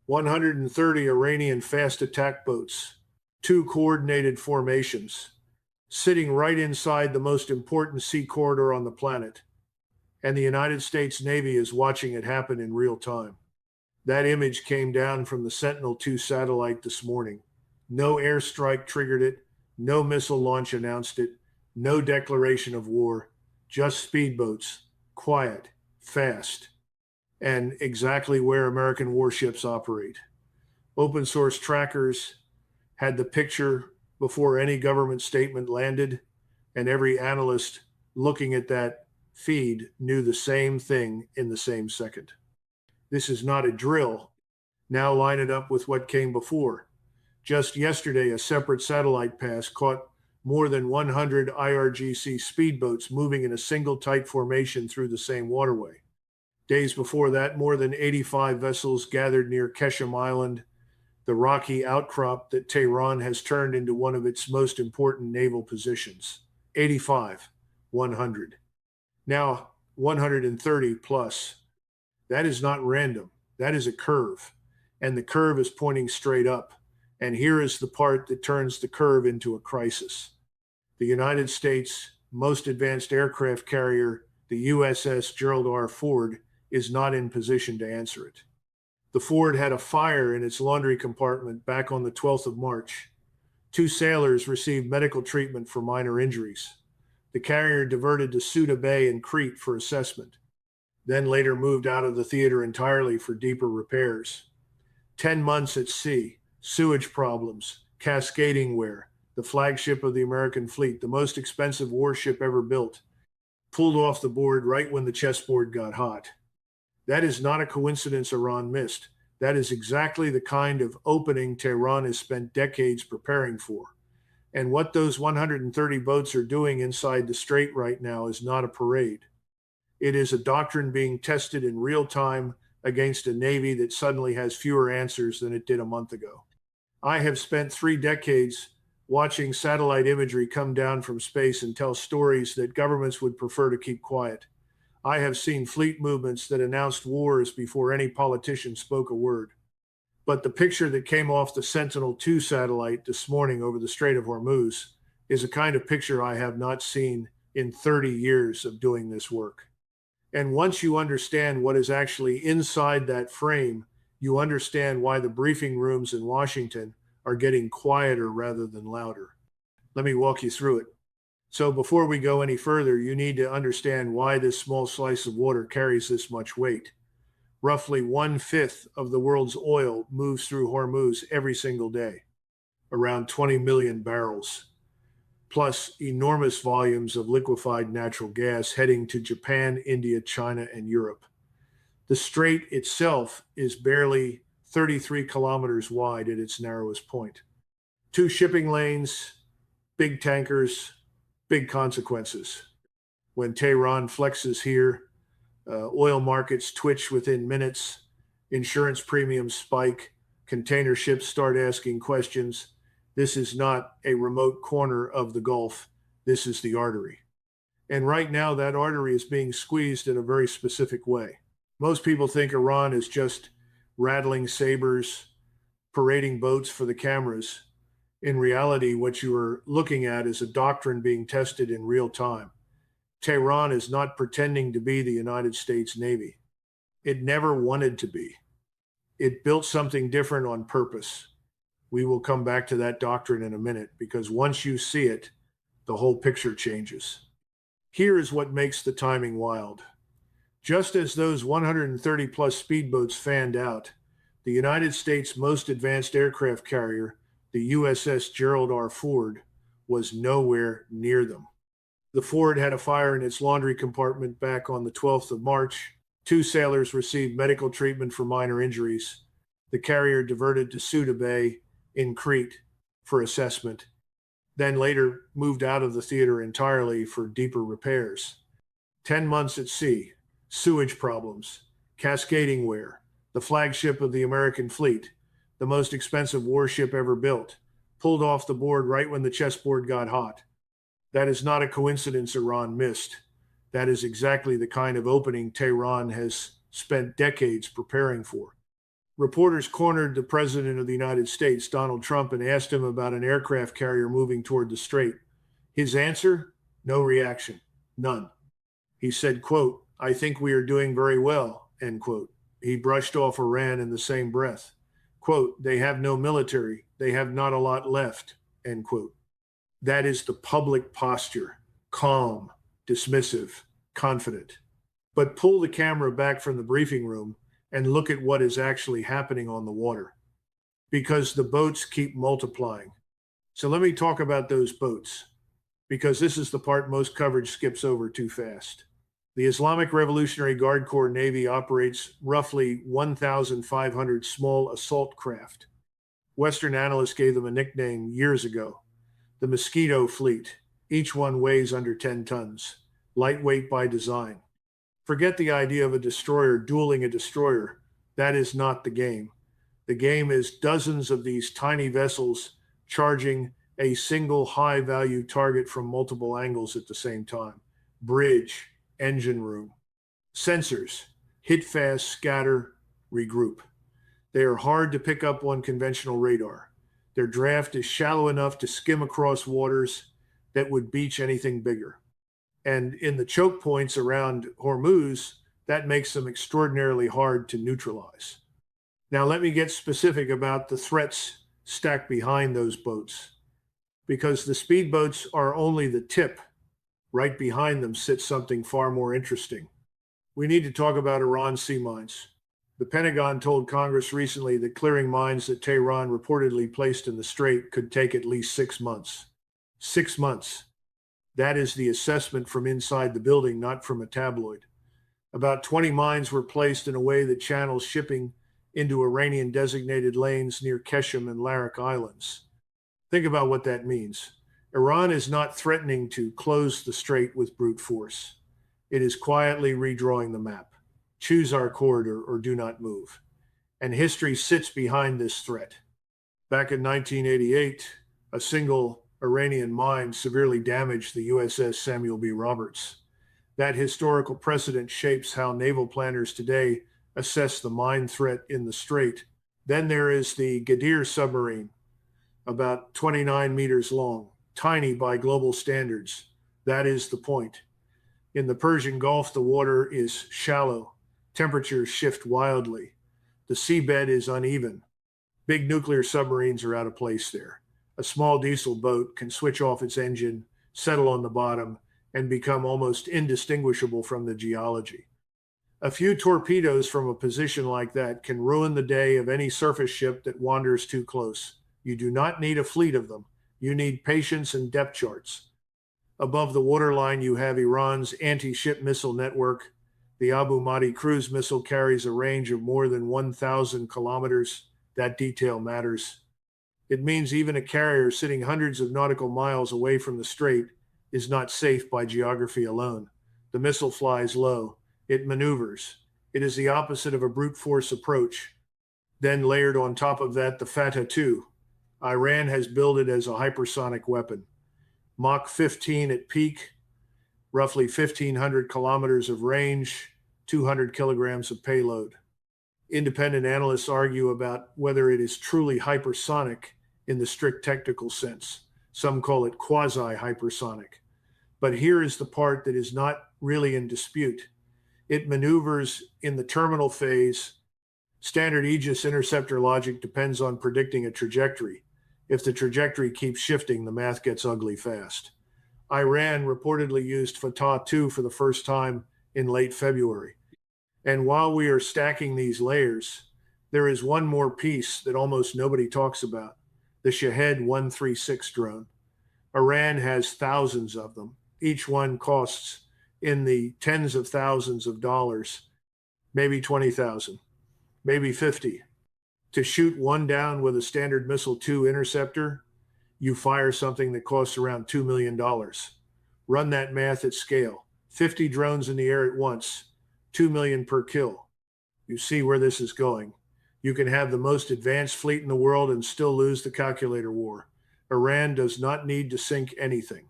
130 Iranian fast attack boats, two coordinated formations, sitting right inside the most important sea corridor on the planet. And the United States Navy is watching it happen in real time. That image came down from the Sentinel-2 satellite this morning. No airstrike triggered it, no missile launch announced it, no declaration of war, just speedboats, quiet, fast, and exactly where American warships operate. Open source trackers had the picture before any government statement landed, and every analyst looking at that feed knew the same thing in the same second. This is not a drill. Now line it up with what came before. Just yesterday, a separate satellite pass caught more than 100 IRGC speedboats moving in a single tight formation through the same waterway. Days before that, more than 85 vessels gathered near Keshem Island, the rocky outcrop that Tehran has turned into one of its most important naval positions. 85, 100. Now 130 plus. That is not random. That is a curve. And the curve is pointing straight up. And here is the part that turns the curve into a crisis. The United States' most advanced aircraft carrier, the USS Gerald R. Ford, is not in position to answer it. The Ford had a fire in its laundry compartment back on the 12th of March. Two sailors received medical treatment for minor injuries. The carrier diverted to Suda Bay in Crete for assessment, then later moved out of the theater entirely for deeper repairs. 10 months at sea, sewage problems, cascading wear, the flagship of the American fleet, the most expensive warship ever built, pulled off the board right when the chessboard got hot. That is not a coincidence Iran missed. That is exactly the kind of opening Tehran has spent decades preparing for. And what those 130 boats are doing inside the strait right now is not a parade. It is a doctrine being tested in real time against a Navy that suddenly has fewer answers than it did a month ago. I have spent 3 decades watching satellite imagery come down from space and tell stories that governments would prefer to keep quiet. I have seen fleet movements that announced wars before any politician spoke a word. But the picture that came off the Sentinel-2 satellite this morning over the Strait of Hormuz is a kind of picture I have not seen in 30 years of doing this work. And once you understand what is actually inside that frame, you understand why the briefing rooms in Washington are getting quieter rather than louder. Let me walk you through it. So before we go any further, you need to understand why this small slice of water carries this much weight. Roughly 1/5 of the world's oil moves through Hormuz every single day, around 20 million barrels, plus enormous volumes of liquefied natural gas heading to Japan, India, China, and Europe. The strait itself is barely 33 kilometers wide at its narrowest point. 2 shipping lanes, big tankers, big consequences. When Tehran flexes here, oil markets twitch within minutes, insurance premiums spike, container ships start asking questions. This is not a remote corner of the Gulf. This is the artery. And right now, that artery is being squeezed in a very specific way. Most people think Iran is just rattling sabers, parading boats for the cameras. In reality, what you are looking at is a doctrine being tested in real time. Tehran is not pretending to be the United States Navy. It never wanted to be. It built something different on purpose. We will come back to that doctrine in a minute, because once you see it, the whole picture changes. Here is what makes the timing wild. Just as those 130 plus speedboats fanned out, the United States' most advanced aircraft carrier, the USS Gerald R. Ford, was nowhere near them. The Ford had a fire in its laundry compartment back on the 12th of March. 2 sailors received medical treatment for minor injuries. The carrier diverted to Suda Bay in Crete for assessment, then later moved out of the theater entirely for deeper repairs. 10 months at sea, sewage problems, cascading wear, the flagship of the American fleet, the most expensive warship ever built, pulled off the board right when the chessboard got hot. That is not a coincidence Iran missed. That is exactly the kind of opening Tehran has spent decades preparing for. Reporters cornered the President of the United States, Donald Trump, and asked him about an aircraft carrier moving toward the strait. His answer? No reaction. None. He said, quote, "I think we are doing very well," end quote. He brushed off Iran in the same breath. Quote, "They have no military. They have not a lot left," end quote. That is the public posture, calm, dismissive, confident. But pull the camera back from the briefing room and look at what is actually happening on the water, because the boats keep multiplying. So let me talk about those boats, because this is the part most coverage skips over too fast. The Islamic Revolutionary Guard Corps Navy operates roughly 1,500 small assault craft. Western analysts gave them a nickname years ago, the Mosquito Fleet. Each one weighs under 10 tons, lightweight by design. Forget the idea of a destroyer dueling a destroyer. That is not the game. The game is dozens of these tiny vessels charging a single high-value target from multiple angles at the same time. Bridge, engine room. Sensors, hit fast, scatter, regroup. They are hard to pick up on conventional radar. Their draft is shallow enough to skim across waters that would beach anything bigger. And in the choke points around Hormuz, that makes them extraordinarily hard to neutralize. Now, let me get specific about the threats stacked behind those boats, because the speedboats are only the tip. Right behind them sits something far more interesting. We need to talk about Iran's sea mines. The Pentagon told Congress recently that clearing mines that Tehran reportedly placed in the strait could take at least 6 months. 6 months. That is the assessment from inside the building, not from a tabloid. About 20 mines were placed in a way that channels shipping into Iranian designated lanes near Keshem and Larak Islands. Think about what that means. Iran is not threatening to close the strait with brute force. It is quietly redrawing the map. Choose our corridor or do not move. And history sits behind this threat. Back in 1988, a single Iranian mine severely damaged the USS Samuel B. Roberts. That historical precedent shapes how naval planners today assess the mine threat in the strait. Then there is the Ghadir submarine, about 29 meters long, tiny by global standards. That is the point. In the Persian Gulf, the water is shallow. Temperatures shift wildly. The seabed is uneven. Big nuclear submarines are out of place there. A small diesel boat can switch off its engine, settle on the bottom, and become almost indistinguishable from the geology. A few torpedoes from a position like that can ruin the day of any surface ship that wanders too close. You do not need a fleet of them. You need patience and depth charts. Above the waterline, you have Iran's anti-ship missile network. The Abu Mahdi cruise missile carries a range of more than 1,000 kilometers. That detail matters. It means even a carrier sitting hundreds of nautical miles away from the strait is not safe by geography alone. The missile flies low. It maneuvers. It is the opposite of a brute force approach. Then layered on top of that, the Fatah 2. Iran has billed it as a hypersonic weapon. Mach 15 at peak, roughly 1,500 kilometers of range, 200 kilograms of payload. Independent analysts argue about whether it is truly hypersonic in the strict technical sense. Some call it quasi-hypersonic. But here is the part that is not really in dispute. It maneuvers in the terminal phase. Standard Aegis interceptor logic depends on predicting a trajectory. If the trajectory keeps shifting, the math gets ugly fast. Iran reportedly used Fatah 2 for the first time in late February. And while we are stacking these layers, there is one more piece that almost nobody talks about, the Shahed 136 drone. Iran has thousands of them. Each one costs in the tens of thousands of dollars, maybe 20,000, maybe 50. To shoot one down with a Standard Missile 2 interceptor, you fire something that costs around $2 million. Run that math at scale. 50 drones in the air at once, 2 million per kill. You see where this is going. You can have the most advanced fleet in the world and still lose the calculator war. Iran does not need to sink anything.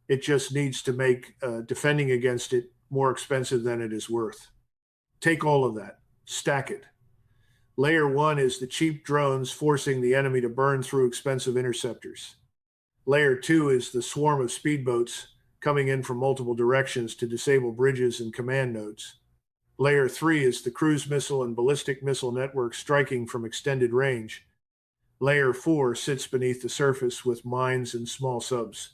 It just needs to make defending against it more expensive than it is worth. Take all of that, stack it. Layer 1 is the cheap drones forcing the enemy to burn through expensive interceptors. Layer 2 is the swarm of speedboats coming in from multiple directions to disable bridges and command nodes. Layer 3 is the cruise missile and ballistic missile network striking from extended range. Layer 4 sits beneath the surface with mines and small subs.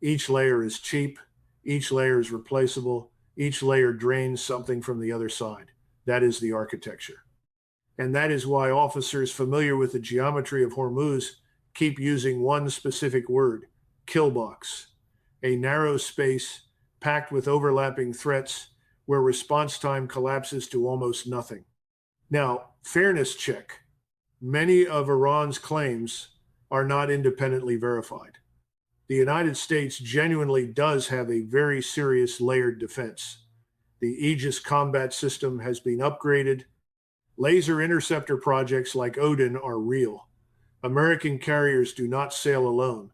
Each layer is cheap, each layer is replaceable, each layer drains something from the other side. That is the architecture. And that is why officers familiar with the geometry of Hormuz keep using one specific word: killbox, a narrow space packed with overlapping threats where response time collapses to almost nothing. Now, fairness check. Many of Iran's claims are not independently verified. The United States genuinely does have a very serious layered defense. The Aegis combat system has been upgraded. Laser interceptor projects like Odin are real. American carriers do not sail alone.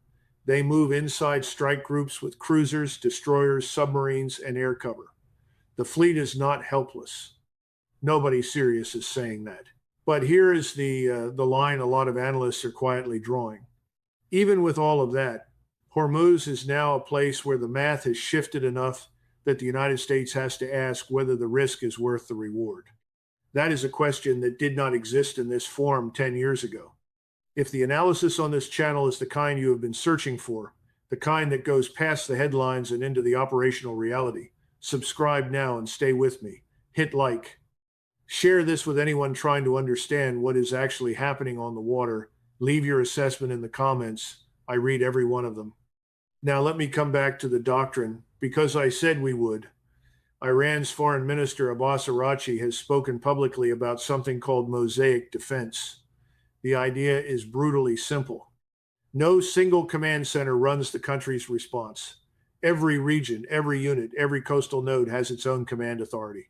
They move inside strike groups with cruisers, destroyers, submarines, and air cover. The fleet is not helpless. Nobody serious is saying that. But here is the line a lot of analysts are quietly drawing. Even with all of that, Hormuz is now a place where the math has shifted enough that the United States has to ask whether the risk is worth the reward. That is a question that did not exist in this form 10 years ago. If the analysis on this channel is the kind you have been searching for, the kind that goes past the headlines and into the operational reality, subscribe now and stay with me. Hit like. Share this with anyone trying to understand what is actually happening on the water. Leave your assessment in the comments. I read every one of them. Now let me come back to the doctrine, because I said we would. Iran's Foreign Minister Abbas Araghchi has spoken publicly about something called mosaic defense. The idea is brutally simple. No single command center runs the country's response. Every region, every unit, every coastal node has its own command authority.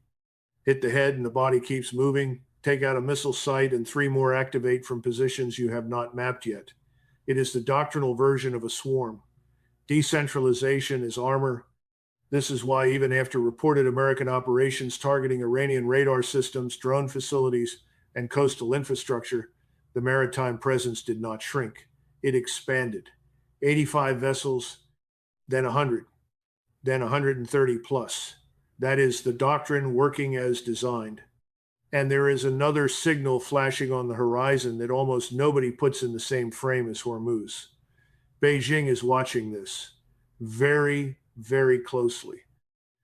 Hit the head and the body keeps moving. Take out a missile site and 3 more activate from positions you have not mapped yet. It is the doctrinal version of a swarm. Decentralization is armor. This is why even after reported American operations targeting Iranian radar systems, drone facilities, and coastal infrastructure, the maritime presence did not shrink. It expanded. 85 vessels, then 100, then 130 plus. That is the doctrine working as designed. And there is another signal flashing on the horizon that almost nobody puts in the same frame as Hormuz. Beijing is watching this very, very closely.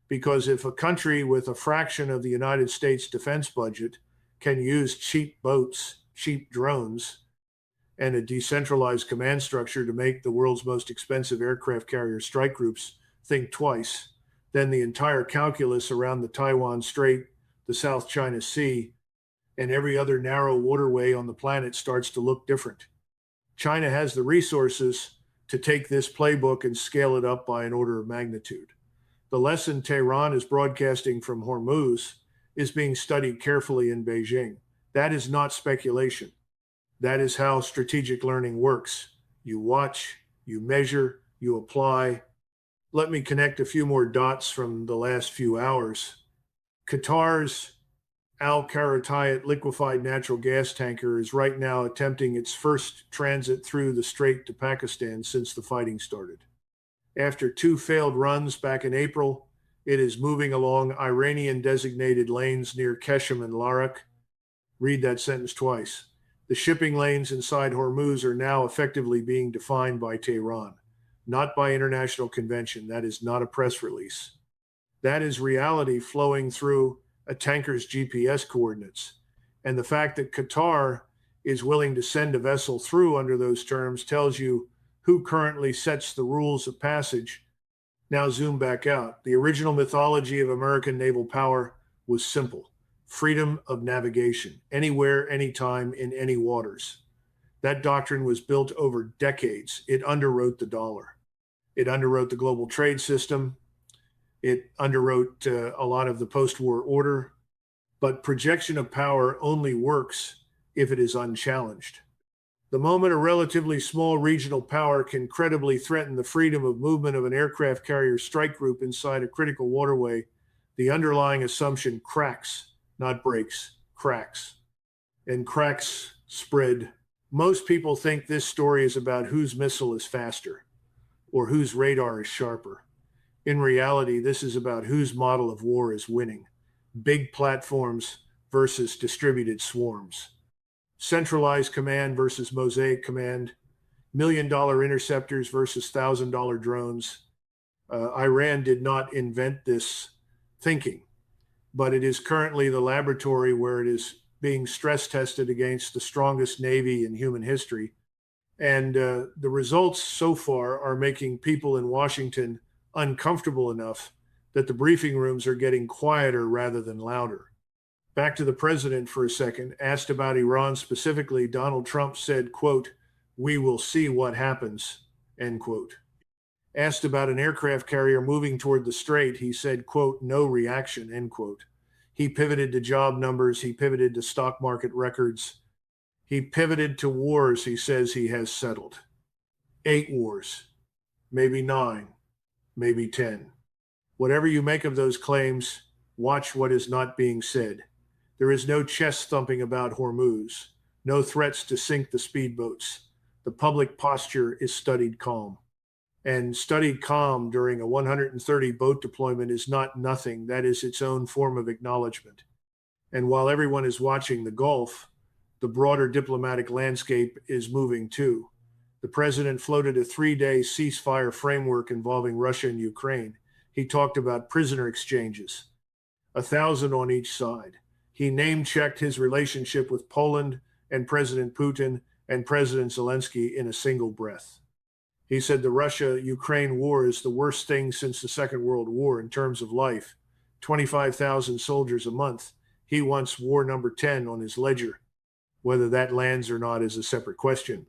Because if a country with a fraction of the United States defense budget can use cheap boats, cheap drones, and a decentralized command structure to make the world's most expensive aircraft carrier strike groups think twice, then the entire calculus around the Taiwan Strait, the South China Sea, and every other narrow waterway on the planet starts to look different. China has the resources to take this playbook and scale it up by an order of magnitude. The lesson Tehran is broadcasting from Hormuz is being studied carefully in Beijing. That is not speculation. That is how strategic learning works. You watch, you measure, you apply. Let me connect a few more dots from the last few hours. Qatar's Al-Kharatayat liquefied natural gas tanker is right now attempting its first transit through the strait to Pakistan since the fighting started. After 2 failed runs back in April, it is moving along Iranian-designated lanes near Keshem and Larak. Read that sentence twice. The shipping lanes inside Hormuz are now effectively being defined by Tehran, not by international convention. That is not a press release. That is reality flowing through a tanker's GPS coordinates. And the fact that Qatar is willing to send a vessel through under those terms tells you who currently sets the rules of passage. Now zoom back out. The original mythology of American naval power was simple: freedom of navigation, anywhere, anytime, in any waters. That doctrine was built over decades. It underwrote the dollar. It underwrote the global trade system. It underwrote a lot of the post-war order. But projection of power only works if it is unchallenged. The moment a relatively small regional power can credibly threaten the freedom of movement of an aircraft carrier strike group inside a critical waterway, the underlying assumption cracks, not breaks, cracks. and cracks spread. Most people think this story is about whose missile is faster or whose radar is sharper. In reality, this is about whose model of war is winning. Big platforms versus distributed swarms. Centralized command versus mosaic command. $1 million interceptors versus $1,000 drones. Iran did not invent this thinking, but it is currently the laboratory where it is being stress tested against the strongest navy in human history. And the results so far are making people in Washington uncomfortable enough that the briefing rooms are getting quieter rather than louder. Back to the president for a second. Asked about Iran specifically, Donald Trump said, quote, "We will see what happens," end quote. Asked about an aircraft carrier moving toward the strait, he said, quote, "No reaction," end quote. He pivoted to job numbers. He pivoted to stock market records. He pivoted to wars he says he has settled. 8 wars, maybe 9, maybe 10. Whatever you make of those claims, watch what is not being said. There is no chest thumping about Hormuz, no threats to sink the speedboats. The public posture is studied calm. And studied calm during a 130 boat deployment is not nothing. That is its own form of acknowledgement. And while everyone is watching the Gulf, the broader diplomatic landscape is moving too. The president floated a 3-day ceasefire framework involving Russia and Ukraine. He talked about prisoner exchanges, 1,000 on each side. He name-checked his relationship with Poland and President Putin and President Zelensky in a single breath. He said the Russia-Ukraine war is the worst thing since the Second World War in terms of life. 25,000 soldiers a month. He wants war number 10 on his ledger. Whether that lands or not is a separate question.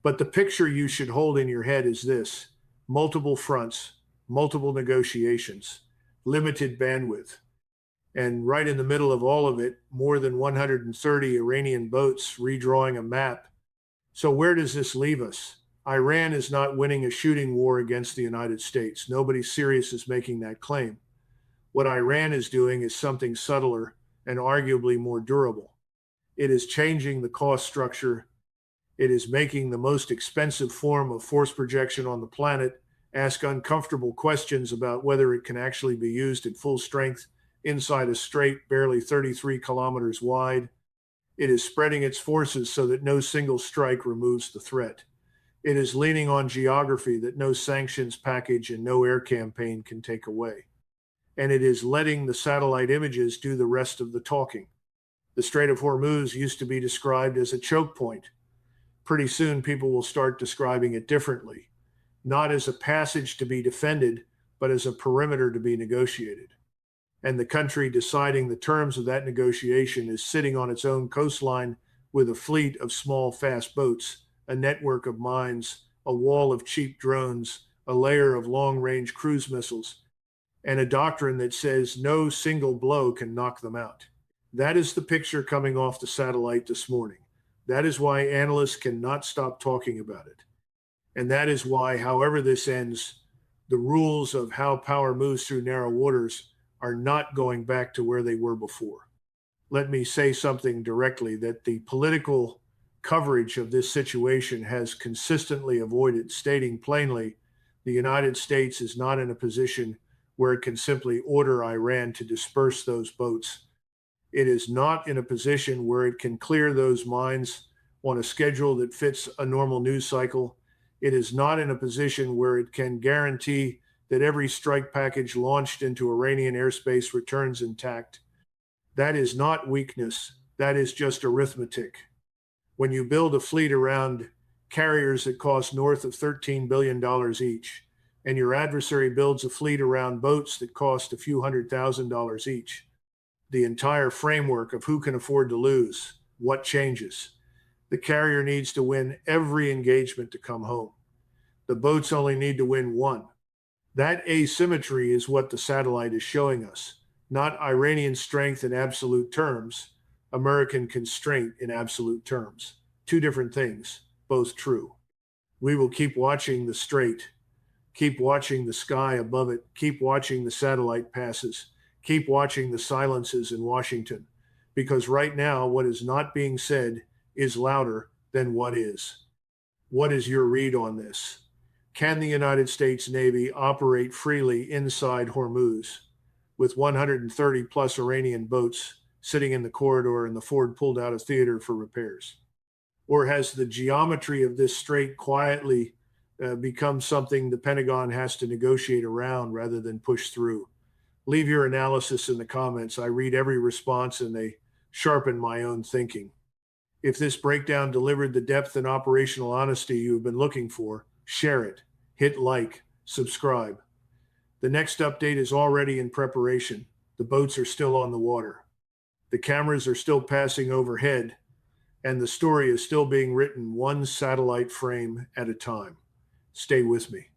But the picture you should hold in your head is this: multiple fronts, multiple negotiations, limited bandwidth. And right in the middle of all of it, more than 130 Iranian boats redrawing a map. So where does this leave us? Iran is not winning a shooting war against the United States. Nobody serious is making that claim. What Iran is doing is something subtler and arguably more durable. It is changing the cost structure. It is making the most expensive form of force projection on the planet ask uncomfortable questions about whether it can actually be used at full strength inside a strait barely 33 kilometers wide. It is spreading its forces so that no single strike removes the threat. It is leaning on geography that no sanctions package and no air campaign can take away. And it is letting the satellite images do the rest of the talking. The Strait of Hormuz used to be described as a choke point. Pretty soon, people will start describing it differently, not as a passage to be defended, but as a perimeter to be negotiated. And the country deciding the terms of that negotiation is sitting on its own coastline with a fleet of small, fast boats, a network of mines, a wall of cheap drones, a layer of long-range cruise missiles, and a doctrine that says no single blow can knock them out. That is the picture coming off the satellite this morning. That is why analysts cannot stop talking about it. And that is why, however this ends, the rules of how power moves through narrow waters are not going back to where they were before. Let me say something directly that the political coverage of this situation has consistently avoided, stating plainly the United States is not in a position where it can simply order Iran to disperse those boats. It is not in a position where it can clear those mines on a schedule that fits a normal news cycle. It is not in a position where it can guarantee that every strike package launched into Iranian airspace returns intact. That is not weakness. That is just arithmetic. When you build a fleet around carriers that cost north of $13 billion each, and your adversary builds a fleet around boats that cost a few $100,000 each, the entire framework of who can afford to lose, what changes? The carrier needs to win every engagement to come home. The boats only need to win one. That asymmetry is what the satellite is showing us, not Iranian strength in absolute terms, American constraint in absolute terms. Two different things, both true. We will keep watching the strait, keep watching the sky above it, keep watching the satellite passes, keep watching the silences in Washington, because right now what is not being said is louder than what is. What is your read on this? Can the United States Navy operate freely inside Hormuz with 130 plus Iranian boats sitting in the corridor and the Ford pulled out of theater for repairs? Or has the geometry of this strait quietly become something the Pentagon has to negotiate around rather than push through? Leave your analysis in the comments. I read every response and they sharpen my own thinking. If this breakdown delivered the depth and operational honesty you have been looking for, share it, hit like, subscribe. The next update is already in preparation. The boats are still on the water. The cameras are still passing overhead, and the story is still being written one satellite frame at a time. Stay with me.